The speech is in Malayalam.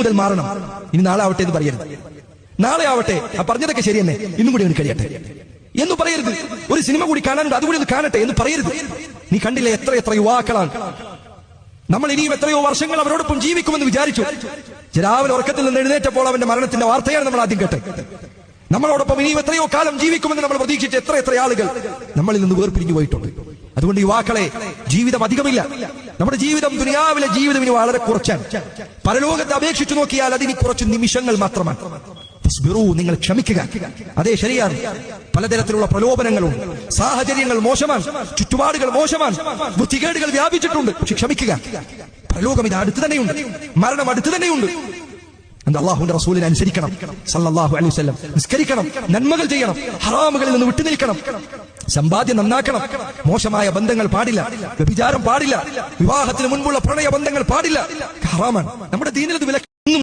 മുതൽ മാറണം. ഇനി നാളെ ആവട്ടെ എന്ന് പറയരുത്. നാളെ ആവട്ടെ, ആ പറഞ്ഞതൊക്കെ ശരി തന്നെ, ഇന്നും കൂടി ഒന്ന് കഴിയട്ടെ എന്ന് പറയരുത്. ഒരു സിനിമ കൂടി കാണാനുണ്ട്, അതുകൂടി ഒന്ന് കാണട്ടെ എന്ന് പറയരുത്. നീ കണ്ടില്ലേ എത്ര എത്ര യുവാക്കളാണ്. നമ്മൾ ഇനിയും എത്രയോ വർഷങ്ങൾ അവരോടൊപ്പം ജീവിക്കുമെന്ന് വിചാരിച്ചു. രാവിലെ ഉറക്കത്തിൽ നിന്ന് എഴുന്നേറ്റപ്പോൾ അവന്റെ മരണത്തിന്റെ വാർത്തയാണ് നമ്മൾ ആദ്യം കേട്ടത്. നമ്മളോടൊപ്പം ഇനിയും എത്രയോ കാലം ജീവിക്കുമെന്ന് നമ്മൾ പ്രതീക്ഷിച്ച എത്ര എത്ര ആളുകൾ നമ്മളിൽ നിന്ന് വേർപിരിഞ്ഞു പോയിട്ടുണ്ട്. അതുകൊണ്ട് യുവാക്കളെ, ജീവിതം അധികമില്ല. നമ്മുടെ ജീവിതം, ദുനിയാവിലെ ജീവിതം ഇനി വളരെ കുറച്ചാണ്. പരലോകത്തെ അപേക്ഷിച്ചു നോക്കിയാൽ അതിന് കുറച്ച് നിമിഷങ്ങൾ മാത്രമാണ്. നിങ്ങൾ ക്ഷമിക്കുക. അതേ ശരിയാണ്. പലതരത്തിലുള്ള പ്രലോഭനങ്ങളും സാഹചര്യങ്ങൾ മോശമാണ്, ചുറ്റുപാടുകൾ മോശമാണ്, വൃത്തികേടുകൾ വ്യാപിച്ചിട്ടുണ്ട്. പക്ഷെ ക്ഷമിക്കുക. പ്രലോകം ഇത് അടുത്ത് തന്നെയുണ്ട്, മരണം അടുത്ത് തന്നെയുണ്ട്. അല്ലാഹുവിന്റെ റസൂലിനെ അനുസരിക്കണം, സല്ലല്ലാഹു അലൈഹി വസല്ലം. നിസ്കരിക്കണം, നന്മകൾ ചെയ്യണം, ഹറാമുകളിൽ നിന്ന് വിട്ടുനിൽക്കണം, സമ്പാദ്യം നന്നാക്കണം, മോശമായ ബന്ധങ്ങൾ പാടില്ല, വ്യഭിചാരം പാടില്ല, വിവാഹത്തിന് മുൻപുള്ള പ്രണയ ബന്ധങ്ങൾ പാടില്ല, ഹറാമാണ്. നമ്മുടെ ദീനിൽ ഇത് വിലക്ക്.